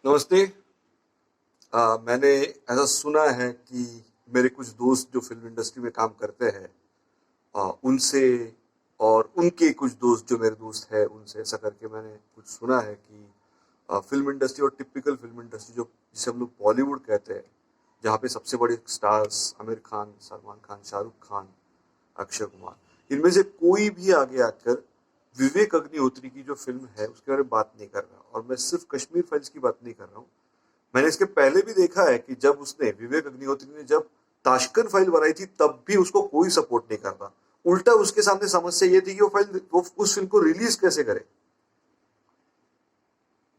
नमस्ते। मैंने ऐसा सुना है कि मेरे कुछ दोस्त जो फ़िल्म इंडस्ट्री में काम करते हैं, उनसे और उनके कुछ दोस्त जो मेरे दोस्त हैं, उनसे ऐसा करके मैंने कुछ सुना है कि फ़िल्म इंडस्ट्री और टिपिकल फ़िल्म इंडस्ट्री जो जिसे हम लोग बॉलीवुड कहते हैं, जहाँ पे सबसे बड़े स्टार्स आमिर खान, सलमान खान, शाहरुख खान, अक्षय कुमार, इनमें से कोई भी आगे आकर विवेक अग्निहोत्री की जो फ़िल्म है, उसके बारे में बात नहीं कर रहा। और मैं सिर्फ कश्मीर फाइल्स की बात नहीं कर रहा हूँ। मैंने इसके पहले भी देखा है कि जब उसने विवेक अग्निहोत्री ने जब ताशकन फाइल बनाई थी, तब भी उसको कोई सपोर्ट नहीं करता। उल्टा उसके सामने समस्या ये थी कि वो उस फिल्म को रिलीज कैसे करे।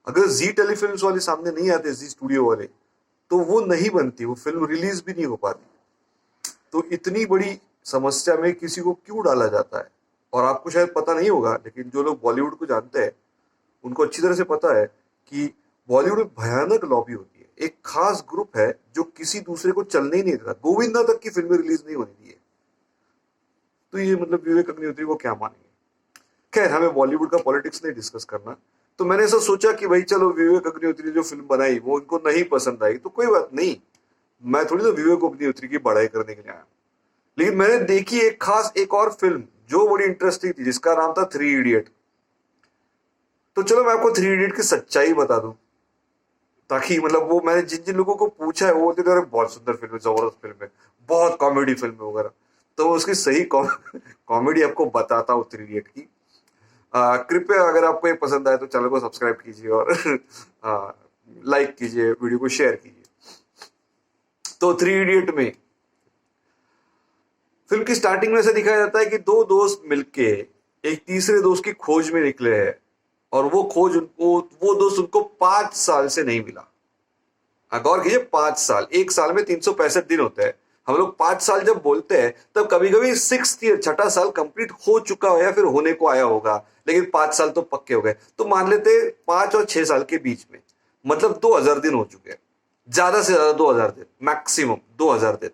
अगर जी टेलीफिल्म्स वाले सामने नहीं आते, जी स्टूडियो वाले, तो वो नहीं बनती, वो फिल्म रिलीज भी नहीं हो पाती। तो इतनी बड़ी समस्या में किसी को क्यों डाला जाता है? और आपको शायद पता नहीं होगा, लेकिन जो लोग बॉलीवुड को जानते हैं उनको अच्छी तरह से पता है कि बॉलीवुड में भयानक लॉबी होती है। एक खास ग्रुप है जो किसी दूसरे को चलने ही नहीं देता। गोविंदा तक की फिल्में रिलीज नहीं होने दी है। तो ये मतलब विवेक अग्निहोत्री को क्या मानेंगे? खैर, हमें बॉलीवुड का पॉलिटिक्स नहीं डिस्कस करना। तो मैंने ऐसा सोचा कि भाई चलो, विवेक अग्निहोत्री ने जो फिल्म बनाई वो उनको नहीं पसंद आई, तो कोई बात नहीं। मैं थोड़ी ना विवेक अग्निहोत्री की बड़ाई करने के लिए आया। लेकिन मैंने देखी एक और फिल्म जो बड़ी इंटरेस्टिंग थी, जिसका नाम था थ्री इडियट। तो चलो मैं आपको थ्री इडियट की सच्चाई बता दूं, ताकि मतलब वो मैंने जिन जिन लोगों को पूछा है वो बोलते थे, अरे बहुत सुंदर फिल्म है, जबरदस्त फिल्म है, बहुत कॉमेडी फिल्म है वगैरह। तो उसकी सही कॉमेडी आपको बताता हूँ थ्री इडियट की। कृपया अगर आपको ये पसंद आए तो चैनल को सब्सक्राइब कीजिए और लाइक कीजिए, वीडियो को शेयर कीजिए। तो थ्री इडियट में फिल्म की स्टार्टिंग में ऐसा दिखाया जाता है कि दो दोस्त मिलके एक तीसरे दोस्त की खोज में निकले हैं, और वो दोस्त उनको 5 साल से नहीं मिला। गौर कीजिए, 5 साल, एक साल में 365 दिन होते हैं। हम लोग 5 साल जब बोलते हैं तब कभी कभी सिक्स्थ ईयर, छठा साल कंप्लीट हो चुका हो या फिर होने को आया होगा, लेकिन 5 साल तो पक्के हो गए। तो मान लेते 5 और 6 साल के बीच में, मतलब 2000 दिन हो चुके हैं। ज्यादा से ज्यादा 2000 दिन, मैक्सिमम 2000 दिन।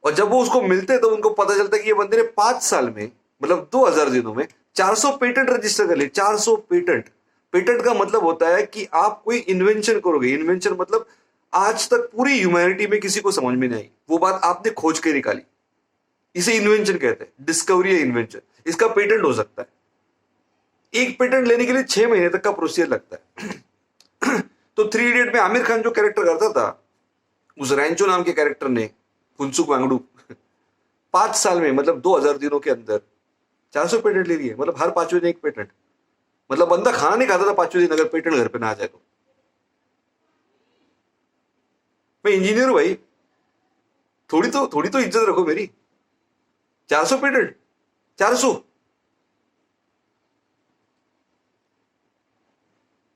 और जब वो उसको मिलते हैं तो उनको पता चलता है कि ये बंदे ने 5 साल में, मतलब 2000 दिनों में 400 पेटेंट रजिस्टर कर लिए। 400 पेटेंट। पेटेंट का मतलब होता है कि आप कोई इन्वेंशन करोगे। इन्वेंशन मतलब आज तक पूरी ह्यूमैनिटी में किसी को समझ में नहीं आई वो बात आपने खोज के निकाली, इसे इन्वेंशन कहते हैं। डिस्कवरी या इन्वेंशन, इसका पेटेंट हो सकता है। एक पेटेंट लेने के लिए 6 महीने तक का प्रोसीजर लगता है। तो थ्री इडियट में आमिर खान जो कैरेक्टर करता था, उस रैंचो नाम के कैरेक्टर ने, फुनसुक वांगडू, 5 साल में, मतलब 2000 दिनों के अंदर 400 पेटेंट ले लिए। मतलब हर 5वें दिन एक पेटेंट। मतलब बंदा खाना नहीं खाता था 5वें दिन, अगर पेटेंट घर पे ना आ जाए तो। मैं इंजीनियर हूं भाई, थोड़ी तो इज्जत रखो मेरी। 400 पेटेंट, 400।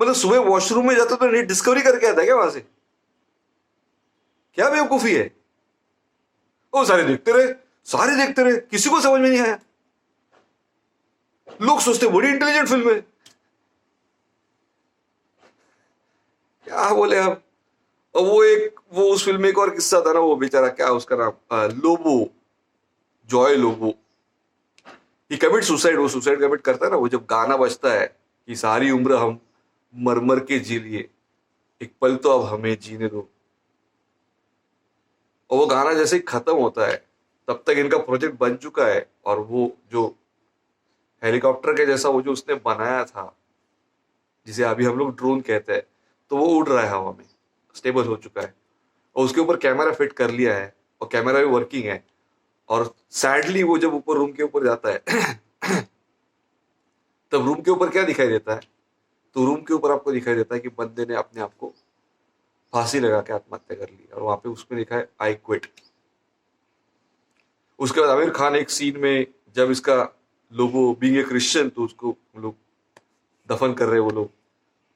मतलब सुबह वॉशरूम में जाता तो नहीं डिस्कवरी करके आता है क्या वहां से? क्या बेवकूफी है? वो सारे देखते रहे, किसी को समझ में नहीं आया। लोग सोचते बड़ी इंटेलिजेंट फिल्म है। क्या बोले अब। और वो उस फिल्म में एक और किस्सा था ना, वो बेचारा, क्या उसका नाम, लोबो, जॉय लोबो। ही कमिट सुसाइड। वो सुसाइड कमिट करता है ना, वो जब गाना बजता है कि सारी उम्र हम मर मर के जी लिए, एक पल तो अब हमें जीने दो। और वो गाना जैसे ही खत्म होता है, तब तक इनका प्रोजेक्ट बन चुका है, और वो जो हेलीकॉप्टर के जैसा वो जो उसने बनाया था, जिसे अभी हम लोग ड्रोन कहते हैं, तो वो उड़ रहा है हवा में, स्टेबल हो चुका है। और उसके ऊपर कैमरा फिट कर लिया है, और कैमरा भी वर्किंग है। और सैडली वो जब ऊपर रूम के ऊपर जाता है तब रूम के ऊपर क्या दिखाई देता है? तो रूम के ऊपर आपको दिखाई देता है कि बंदे ने अपने आप को फांसी लगा के आत्महत्या कर ली, और वहां पे उसमें लिखा है आई क्विट। उसके बाद आमिर खान एक सीन में, जब इसका लोगो बीइंग ए क्रिश्चियन, तो उसको लोग दफन कर रहे हैं वो लोग।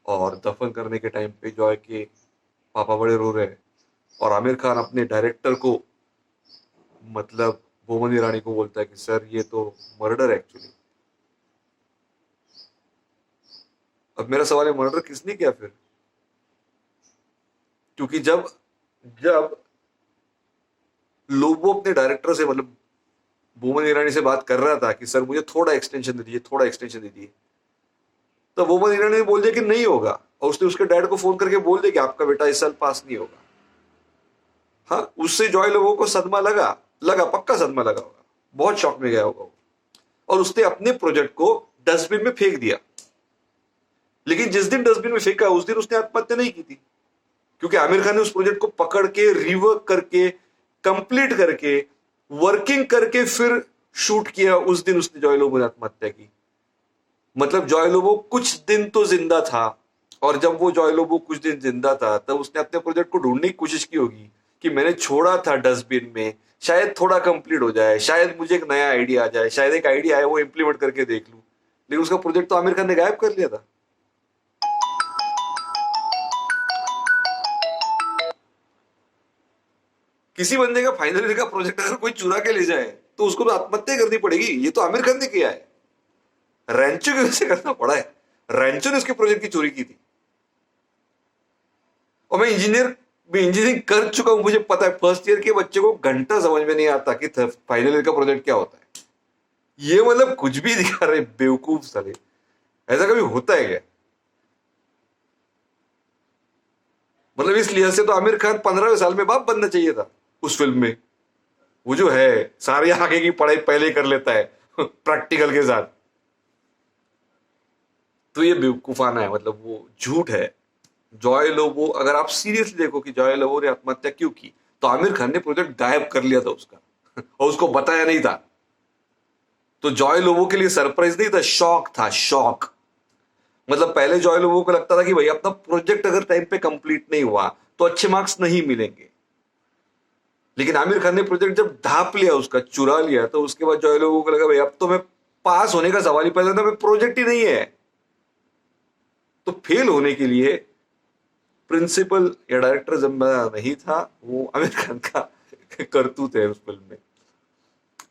और दफन करने के टाइम पे जॉय के पापा बड़े रो रहे हैं, और आमिर खान अपने डायरेक्टर को, मतलब बोमन ईरानी को, बोलता है कि सर ये तो मर्डर एक्चुअली। अब मेरा सवाल है, मर्डर किसने किया फिर? क्योंकि जब जब लोबो अपने डायरेक्टर से, मतलब बोमन ईरानी से बात कर रहा था कि सर मुझे थोड़ा एक्सटेंशन दे दीजिए, थोड़ा एक्सटेंशन दे दीजिए, तो बोमन ईरानी ने बोल दिया कि नहीं होगा। और उसने उसके डैड को फोन करके बोल दिया कि आपका बेटा इस साल पास नहीं होगा। हाँ, उससे जॉय लोगों को सदमा लगा, पक्का सदमा लगा होगा, बहुत शॉक में गया होगा वो, और उसने अपने प्रोजेक्ट को डस्टबिन में फेंक दिया। लेकिन जिस दिन डस्टबिन में फेंका उस दिन उसने आत्महत्या नहीं की थी, क्योंकि आमिर खान ने उस प्रोजेक्ट को पकड़ के रिवर्क करके कंप्लीट करके वर्किंग करके फिर शूट किया। उस दिन उसने जॉय लोबो ने आत्महत्या की। मतलब जॉय लोबो कुछ दिन तो जिंदा था, और जब वो जॉय लोबो कुछ दिन जिंदा था तब उसने अपने प्रोजेक्ट को ढूंढने की कोशिश की होगी कि मैंने छोड़ा था डस्टबिन में, शायद थोड़ा कंप्लीट हो जाए, शायद मुझे एक नया आइडिया आ जाए, शायद एक आइडिया आए वो इंप्लीमेंट करके देख लूं। लेकिन उसका प्रोजेक्ट तो आमिर खान ने गायब कर लिया था। किसी बंदे का फाइनल ईयर का प्रोजेक्ट अगर कोई चुरा के ले जाए तो उसको तो आत्महत्या करनी पड़ेगी। ये तो आमिर खान ने किया है, रैंचो की वजह से करना पड़ा है। रैंचो ने उसके प्रोजेक्ट की चोरी की थी। और मैं इंजीनियरिंग कर चुका हूं, मुझे पता है फर्स्ट ईयर के बच्चे को घंटा समझ में नहीं आता कि फाइनल ईयर का प्रोजेक्ट क्या होता है। ये मतलब कुछ भी दिखा रहे बेवकूफ साले, ऐसा कभी होता है क्या? मतलब इस लिहाज से तो आमिर खान 15वें साल में बाप बनना चाहिए था उस फिल्म में। वो जो है सारे आगे की पढ़ाई पहले कर लेता है प्रैक्टिकल के साथ। तो ये बेवकूफाना है, मतलब वो झूठ है। जॉय लोबो, अगर आप सीरियसली देखो कि जॉय लोबो ने आत्महत्या क्यों की, तो आमिर खान ने प्रोजेक्ट गायब कर लिया था उसका और उसको बताया नहीं था। तो जॉय लोबो के लिए सरप्राइज नहीं था, शॉक था, शॉक। मतलब पहले जॉय लोबो को लगता था कि भाई अपना प्रोजेक्ट अगर टाइम पे कंप्लीट नहीं हुआ तो अच्छे मार्क्स नहीं मिलेंगे। लेकिन आमिर खान ने प्रोजेक्ट जब ढाप लिया, उसका चुरा लिया, तो उसके बाद जॉय लोबो को लगा भाई अब तो मैं पास होने का सवाल ही पैदा था, मैं प्रोजेक्ट ही नहीं है। तो फेल होने के लिए प्रिंसिपल या डायरेक्टर जिम्मेदार नहीं था, वो आमिर खान का करतूत है उस फिल्म में।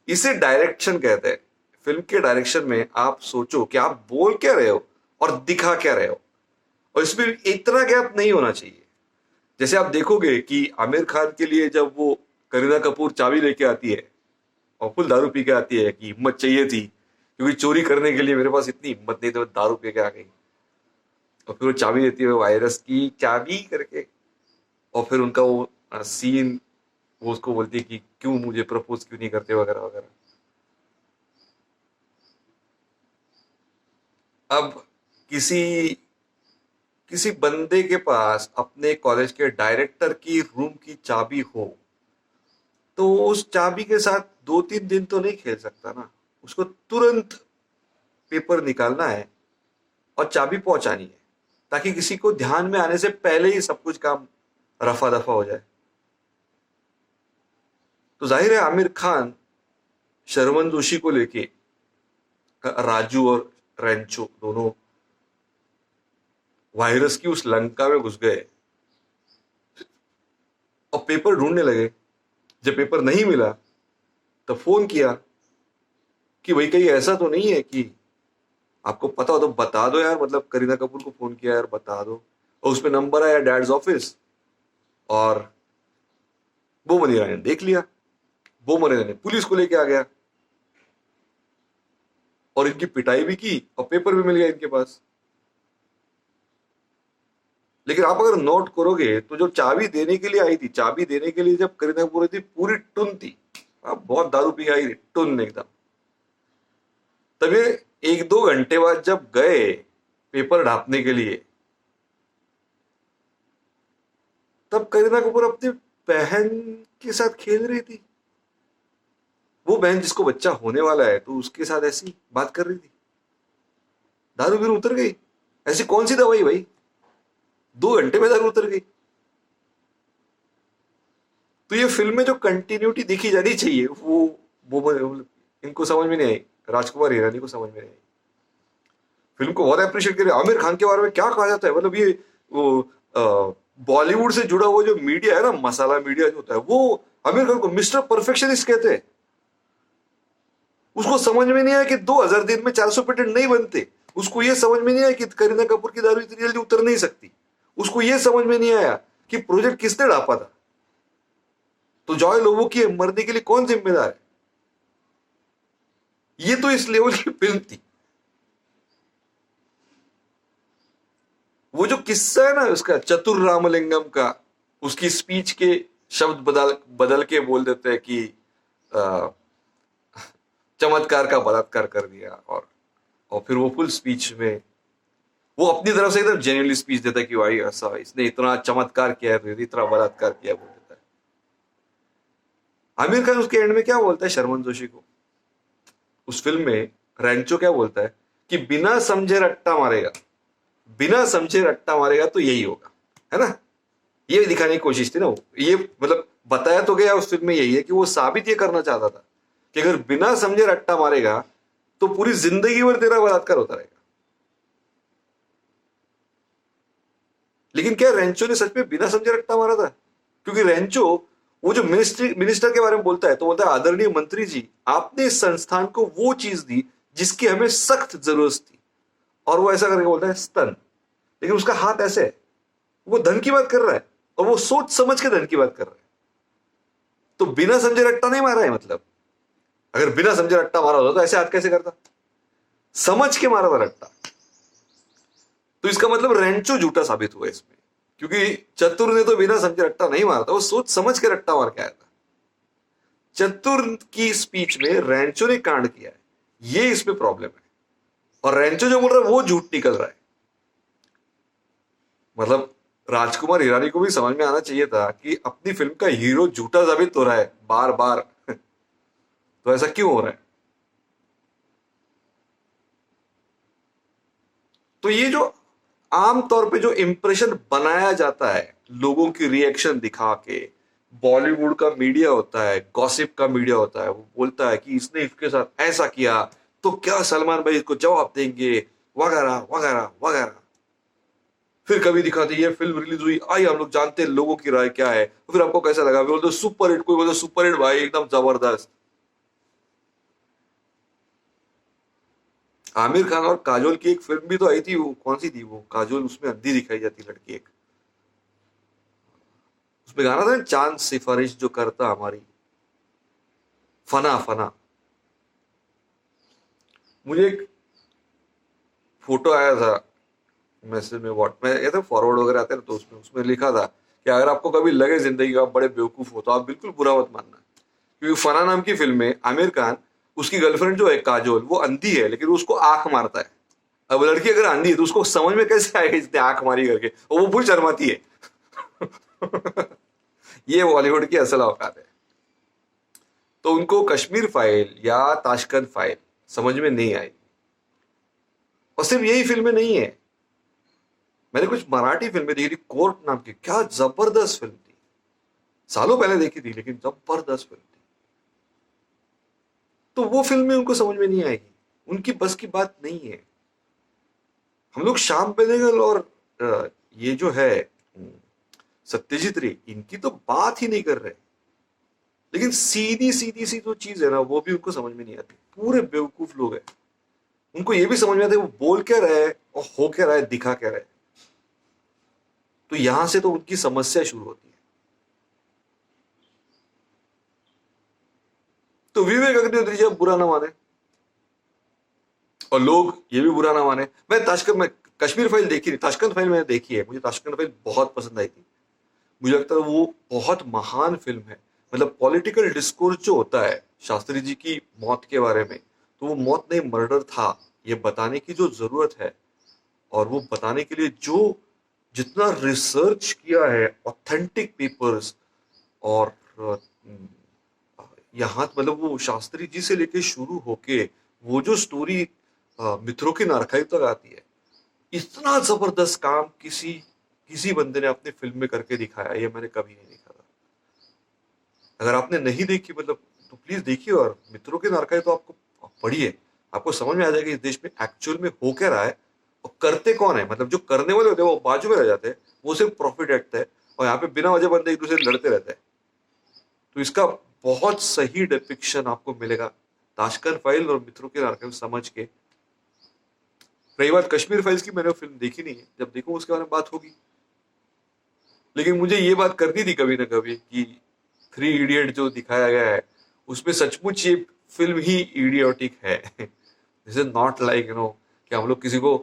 इसे डायरेक्शन कहते हैं। फिल्म के डायरेक्शन में आप सोचो कि आप बोल क्या रहे हो और दिखा क्या रहे हो, और इसमें इतना गैप नहीं होना चाहिए। जैसे आप देखोगे कि आमिर खान के लिए जब वो करीना कपूर चाबी लेके आती है और फुल दारू पी के आती है कि हिम्मत चाहिए थी, क्योंकि चोरी करने के लिए मेरे पास इतनी हिम्मत नहीं, तो दारू पी के आ गई। और फिर वो चाबी देती है वायरस की चाबी करके, और फिर उनका वो सीन, वो उसको बोलती है कि क्यों मुझे प्रपोज क्यों नहीं करते वगैरह वगैरह। अब किसी किसी बंदे के पास अपने कॉलेज के डायरेक्टर की रूम की चाबी हो तो उस चाबी के साथ 2-3 दिन तो नहीं खेल सकता ना। उसको तुरंत पेपर निकालना है और चाबी पहुंचानी है, ताकि किसी को ध्यान में आने से पहले ही सब कुछ काम रफा दफा हो जाए। तो जाहिर है आमिर खान शर्मन जोशी को लेके राजू और रेंचो दोनों वायरस की उस लंका में घुस गए और पेपर ढूंढने लगे। जब पेपर नहीं मिला तो फोन किया कि भाई कहीं ऐसा तो नहीं है कि आपको पता हो तो बता दो यार, मतलब करीना कपूर को फोन किया यार बता दो। और उसमें नंबर आया डैड्स ऑफिस, और बोमन ईरानी ने देख लिया। बोमन ईरानी ने पुलिस को लेके आ गया और इनकी पिटाई भी की और पेपर भी मिल गया इनके पास। लेकिन आप अगर नोट करोगे तो जो चाबी देने के लिए आई थी, चाबी देने के लिए जब करीना कपूर थी, पूरी टुन थी। आप बहुत दारू पी आई थी, टुन एकदम। तब ये 1-2 घंटे बाद जब गए पेपर ढापने के लिए, तब करीना कपूर अपनी बहन के साथ खेल रही थी। वो बहन जिसको बच्चा होने वाला है, तो उसके साथ ऐसी बात कर रही थी। दारू फिर उतर गई। ऐसी कौन सी दवाई भाई, 2 घंटे में दारू उतर गई। तो ये फिल्म में जो कंटिन्यूटी दिखी जानी चाहिए वो इनको समझ में नहीं आई, राजकुमार हिरानी को समझ में नहीं आई। फिल्म को बहुत अप्रिशिएट करें। आमिर खान के बारे में क्या कहा जाता है, मतलब ये वो बॉलीवुड से जुड़ा हुआ जो मीडिया है ना, मसाला मीडिया जो होता है, वो आमिर खान को मिस्टर परफेक्शनिस्ट कहते हैं। उसको समझ में नहीं आया कि 2000 दिन में 400 पेटेंट नहीं बनते। उसको ये समझ में नहीं आया कि करीना कपूर की दारू इतनी जल्दी उतर नहीं सकती। उसको ये समझ में नहीं आया कि प्रोजेक्ट किसने ढापा था। तो जॉय लोबो की मरने के लिए कौन जिम्मेदार है। ये तो इस लेवल की फिल्म थी। वो जो किस्सा है ना उसका चतुर रामलिंगम का, उसकी स्पीच के शब्द बदल बदल के बोल देते हैं कि अ, चमत्कार का बलात्कार कर दिया, और फिर वो फुल स्पीच में वो अपनी तरफ से एकदम जेन्युइनली स्पीच देता है कि भाई ऐसा इसने इतना चमत्कार किया है, इतना बलात्कार किया, बोल देता है। आमिर खान उसके एंड में क्या बोलता है शर्मन जोशी को, उस फिल्म में रैंचो क्या बोलता है कि बिना समझे रट्टा मारेगा, बिना समझे रट्टा मारेगा तो यही होगा, है ना। ये दिखाने की कोशिश थी ना वो, ये मतलब बताया तो गया उस फिल्म में यही है कि वो साबित ये करना चाहता था कि अगर बिना समझे रट्टा मारेगा तो पूरी जिंदगी भर तेरा बलात्कार होता रहेगा। लेकिन क्या रेंचो ने सच में बिना समझे रट्टा मारा था? क्योंकि रेंचो वो जो मिनिस्टर के बारे में बोलता है तो बोलता है आदरणीय मंत्री जी, आपने इस संस्थान को वो चीज दी जिसकी हमें सख्त जरूरत थी, और वो ऐसा करके बोलता है स्तन। लेकिन उसका हाथ ऐसे है, वो धन की बात कर रहा है और वो सोच समझ के धन की बात कर रहा है। तो बिना समझे रट्टा नहीं मारा है, मतलब अगर बिना समझे रट्टा मारा होता तो ऐसे हाथ कैसे करता? समझ के मारा था रट्टा। तो इसका मतलब रेंचो झूठा साबित हुआ इसमें, क्योंकि चतुर ने तो बिना समझे रट्टा नहीं मारा था, वो सोच समझ के रट्टा मार के आया था। चतुर की स्पीच में रेंचो ने कांड किया है, ये इसमें प्रॉब्लम है। और रेंचो जो बोल रहा है वो झूठ निकल रहा है। मतलब राजकुमार हिरानी को भी समझ में आना चाहिए था कि अपनी फिल्म का हीरो झूठा साबित हो रहा है बार बार तो ऐसा क्यों हो रहा है? तो ये जो आमतौर पे जो इंप्रेशन बनाया जाता है लोगों की रिएक्शन दिखा के, बॉलीवुड का मीडिया होता है, गॉसिप का मीडिया होता है, वो बोलता है कि इसने इसके साथ ऐसा किया तो क्या सलमान भाई इसको जवाब देंगे, वगैरह वगैरह वगैरह। फिर कभी दिखाते ये फिल्म रिलीज हुई, आई हम लोग जानते हैं लोगों की राय क्या है, तो फिर आपको कैसा लगा? बोलते सुपर हिट, कोई बोलते सुपर हिट भाई एकदम जबरदस्त। आमिर खान और काजोल की एक फिल्म भी तो आई थी, वो कौन सी थी? वो काजोल उसमें अंधी दिखाई जाती लड़की एक, उसमें गाना था चांद सिफारिश जो करता हमारी, फना फना। मुझे एक फोटो आया था मैसेज में, व्हाट में ये तो फॉरवर्ड वगैरह आते हैं तो उसमें उसमें लिखा था कि अगर आपको कभी लगे जिंदगी का आप बड़े बेवकूफ हो तो आप बिल्कुल बुरा मत मानना, क्योंकि फना नाम की फिल्म में आमिर खान, उसकी गर्लफ्रेंड जो है काजोल, वो अंधी है लेकिन उसको आंख मारता है। अब लड़की अगर अंधी है तो उसको समझ में कैसे आएगा इसने आंख मारी करके, और वो पूरी शर्माती है ये बॉलीवुड की असल औकात है। तो उनको कश्मीर फाइल या ताशकंद फाइल समझ में नहीं आई। और सिर्फ यही फिल्में नहीं है, मैंने कुछ मराठी फिल्में देखी थी, कोर्ट नाम की, क्या जबरदस्त फिल्म थी, सालों पहले देखी थी लेकिन जबरदस्त फिल्म थी। तो वो फिल्में उनको समझ में नहीं आएगी, उनकी बस की बात नहीं है। हम लोग श्याम बेनेगल और ये जो है सत्यजीत रे, इनकी तो बात ही नहीं कर रहे। लेकिन सीधी सीधी सी जो चीज है ना वो भी उनको समझ में नहीं आती। पूरे बेवकूफ लोग हैं, उनको ये भी समझ में आता है वो बोल क्या रहा है और हो क्या रहा है, दिखा क्या रहा है। तो यहां से तो उनकी समस्या शुरू होती है। तो विवेक अग्निहोत्री जी बुरा ना माने और लोग ये भी बुरा ना माने। मैं कश्मीर फाइल देखी नहीं, ताशकंद फाइल मैंने देखी है, मुझे ताशकंद फाइल बहुत पसंद आई थी। मुझे लगता है वो बहुत महान फिल्म है। मतलब पॉलिटिकल डिस्कोर्स जो होता है शास्त्री जी की मौत के बारे में, तो वो मौत नहीं मर्डर था, ये बताने की जो जरूरत है, और वो बताने के लिए जो जितना रिसर्च किया है, ऑथेंटिक पेपर्स, और यहाँ मतलब वो शास्त्री जी से लेके शुरू होके वो जो स्टोरी मित्रों की नारखाई तक आती है, इतना जबरदस्त काम किसी किसी बंदे ने अपनी फिल्म में करके दिखाया, ये मैंने कभी नहीं देखा था। अगर आपने नहीं देखी मतलब तो प्लीज देखिए, और मित्रों के नारखाई तो आपको पढ़िए, आपको समझ में आ जाएगा इस देश में एक्चुअल में हो क्या रहा है और करते कौन है। मतलब जो करने वाले होते हैं वो बाजू में रह जाते हैं, वो सिर्फ प्रॉफिट देखते हैं, और यहाँ पे बिना वजह बंदे एक दूसरे से लड़ते रहते हैं। तो इसका बहुत सही डिपिक्शन आपको मिलेगा ताशकंद फाइल और मित्रों के नारखाई समझ के। रही बात कश्मीर फाइल्स की, मैंने फिल्म देखी नहीं है, जब देखूं उसके बारे में बात होगी। लेकिन मुझे ये बात करनी थी कभी ना कभी कि 3 इडियट जो दिखाया गया है उसमें सचमुच ये फिल्म ही इडियोटिक है दिस इज नॉट लाइक कि हम लोग किसी को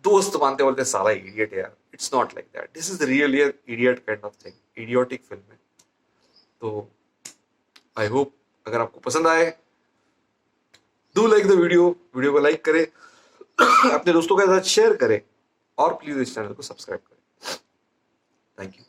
दोस्त मानते बोलते साला इडियट है यार. It's not like that. This is really idiot kind of thing. Idiotic film है. तो आई होप अगर आपको पसंद आए, डू लाइक द वीडियो को लाइक करें, अपने दोस्तों के साथ शेयर करें और प्लीज इस चैनल को सब्सक्राइब करें. Thank you.